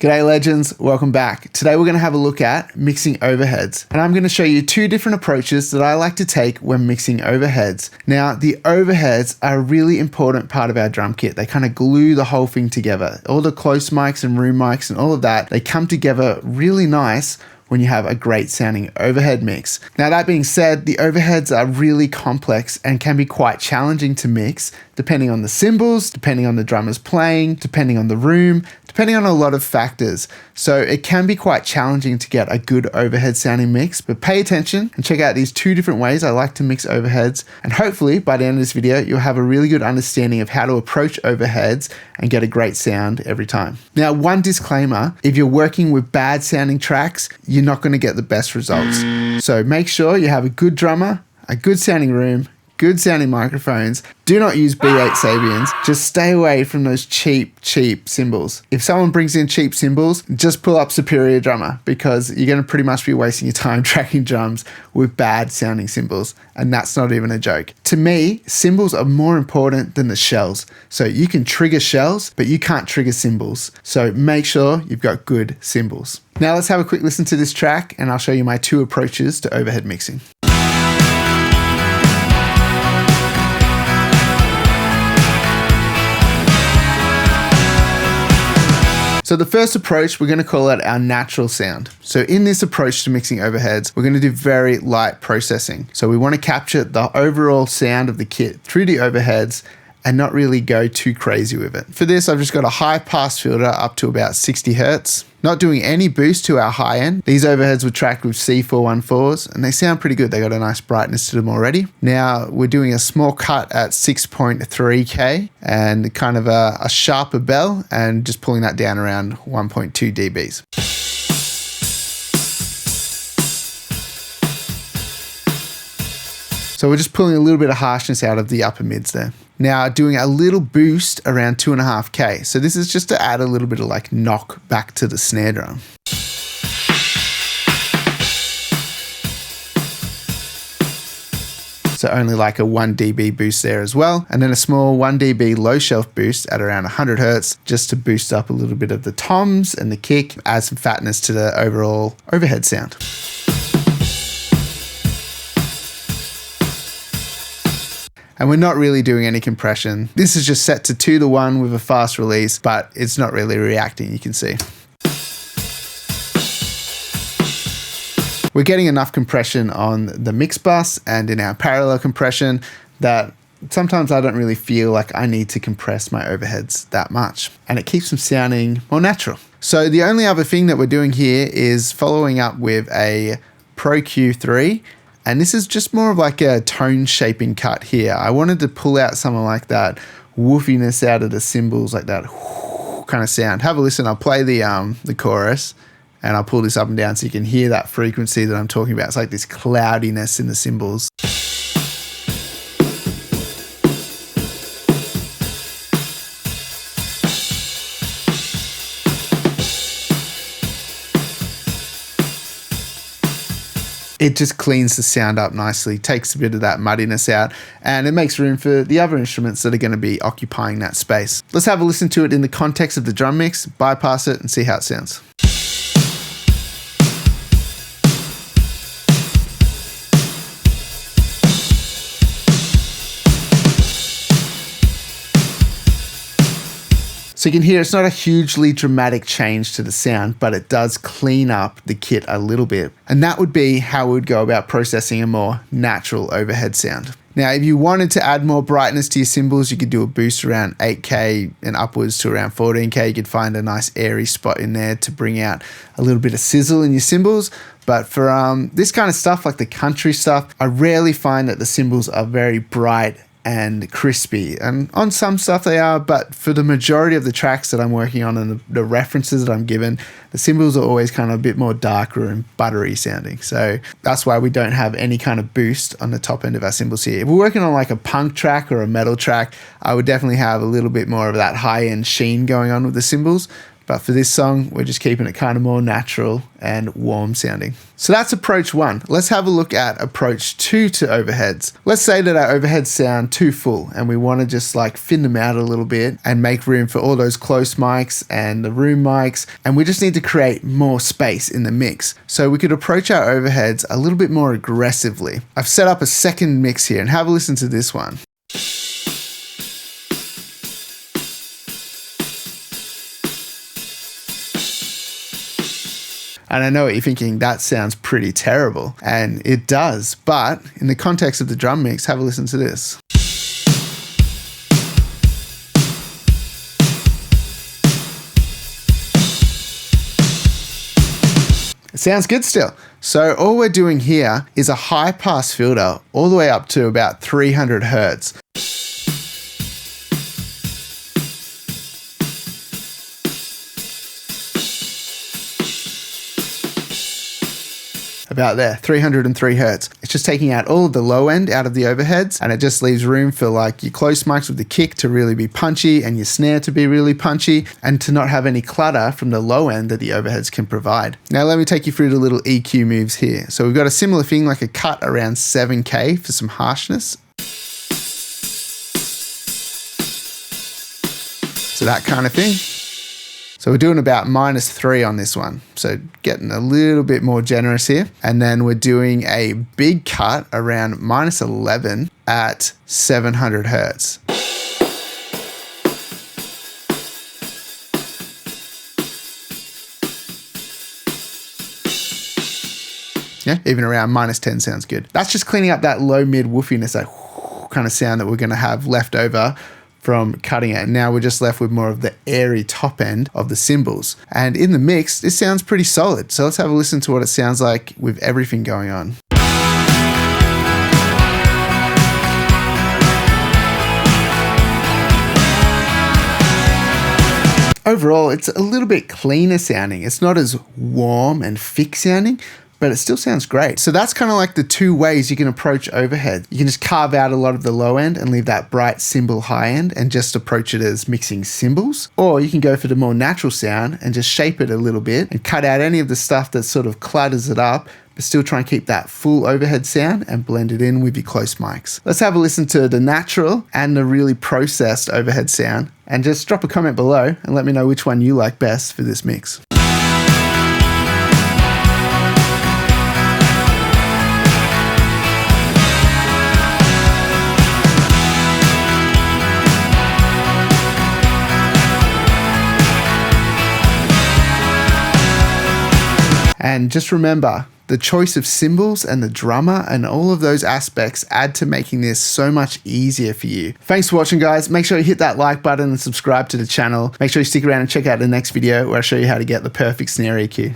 G'day legends, welcome back. Today we're going to have a look at mixing overheads, and I'm going to show you two different approaches that I like to take when mixing overheads. Now the overheads are a really important part of our drum kit. They kind of glue the whole thing together. All the close mics and room mics and all of that, they come together really nice when you have a great sounding overhead mix. Now that being said, the overheads are really complex and can be quite challenging to mix depending on the cymbals, depending on the drummers playing, depending on the room, depending on a lot of factors. So it can be quite challenging to get a good overhead sounding mix, but pay attention and check out these two different ways I like to mix overheads. And hopefully by the end of this video, you'll have a really good understanding of how to approach overheads and get a great sound every time. Now, one disclaimer, if you're working with bad sounding tracks, you're not going to get the best results. So make sure you have a good drummer, a good sounding room, good sounding microphones. Do not use B8 Sabians. Just stay away from those cheap cymbals. If someone brings in cheap cymbals, just pull up Superior Drummer, because you're going to pretty much be wasting your time tracking drums with bad sounding cymbals. And that's not even a joke. To me, cymbals are more important than the shells. So you can trigger shells, but you can't trigger cymbals. So make sure you've got good cymbals. Now let's have a quick listen to this track and I'll show you my two approaches to overhead mixing. So the first approach, we're going to call it our natural sound. So in this approach to mixing overheads, we're going to do very light processing. So we want to capture the overall sound of the kit through the overheads and not really go too crazy with it. For this, I've just got a high pass filter up to about 60 Hertz. Not doing any boost to our high end. These overheads were tracked with C414s and they sound pretty good. They got a nice brightness to them already. Now we're doing a small cut at 6.3K and kind of a sharper bell and just pulling that down around 1.2 dBs. So we're just pulling a little bit of harshness out of the upper mids there. Now doing a little boost around 2.5K. So this is just to add a little bit of like knock back to the snare drum. So only like a 1 dB boost there as well. And then a small 1 dB low shelf boost at around 100 Hertz, just to boost up a little bit of the toms and the kick, add some fatness to the overall overhead sound. And we're not really doing any compression. This is just set to 2:1 with a fast release, but it's not really reacting, you can see. We're getting enough compression on the mix bus and in our parallel compression that sometimes I don't really feel like I need to compress my overheads that much. And it keeps them sounding more natural. So the only other thing that we're doing here is following up with a Pro Q3. And this is just more of like a tone shaping cut here. I wanted to pull out something like that woofiness out of the cymbals, like that kind of sound. Have a listen. I'll play the chorus and I'll pull this up and down so you can hear that frequency that I'm talking about. It's like this cloudiness in the cymbals. It just cleans the sound up nicely, takes a bit of that muddiness out, and it makes room for the other instruments that are going to be occupying that space. Let's have a listen to it in the context of the drum mix, bypass it, and see how it sounds. So you can hear it's not a hugely dramatic change to the sound, but it does clean up the kit a little bit. And that would be how we would go about processing a more natural overhead sound. Now, if you wanted to add more brightness to your cymbals, you could do a boost around 8K and upwards to around 14K. You could find a nice airy spot in there to bring out a little bit of sizzle in your cymbals. But for this kind of stuff, like the country stuff, I rarely find that the cymbals are very bright and crispy, and on some stuff they are, but for the majority of the tracks that I'm working on and the references that I'm given, the cymbals are always kind of a bit more darker and buttery sounding. So that's why we don't have any kind of boost on the top end of our cymbals here. If we're working on like a punk track or a metal track, I would definitely have a little bit more of that high end sheen going on with the cymbals. But for this song, we're just keeping it kind of more natural and warm sounding. So that's approach 1. Let's have a look at approach 2 to overheads. Let's say that our overheads sound too full and we want to just like thin them out a little bit and make room for all those close mics and the room mics, and we just need to create more space in the mix. So we could approach our overheads a little bit more aggressively. I've set up a second mix here, and have a listen to this one. And I know what you're thinking, that sounds pretty terrible. And it does, but in the context of the drum mix, have a listen to this. It sounds good still. So all we're doing here is a high pass filter all the way up to about 300 Hertz. About there, 303 Hertz. It's just taking out all of the low end out of the overheads, and it just leaves room for like your close mics with the kick to really be punchy and your snare to be really punchy, and to not have any clutter from the low end that the overheads can provide. Now let me take you through the little EQ moves here. So we've got a similar thing like a cut around 7K for some harshness. So that kind of thing. So we're doing about -3 on this one. So getting a little bit more generous here. And then we're doing a big cut around -11 at 700 Hertz. Yeah, even around -10 sounds good. That's just cleaning up that low mid woofiness, that kind of sound that we're gonna have left over from cutting it. Now we're just left with more of the airy top end of the cymbals. And in the mix, this sounds pretty solid. So let's have a listen to what it sounds like with everything going on. Overall, it's a little bit cleaner sounding. It's not as warm and thick sounding, but it still sounds great. So that's kind of like the two ways you can approach overhead. You can just carve out a lot of the low end and leave that bright cymbal high end and just approach it as mixing cymbals. Or you can go for the more natural sound and just shape it a little bit and cut out any of the stuff that sort of clutters it up, but still try and keep that full overhead sound and blend it in with your close mics. Let's have a listen to the natural and the really processed overhead sound, and just drop a comment below and let me know which one you like best for this mix. And just remember, the choice of cymbals and the drummer and all of those aspects add to making this so much easier for you. Thanks for watching, guys. Make sure you hit that like button and subscribe to the channel. Make sure you stick around and check out the next video where I show you how to get the perfect snare EQ.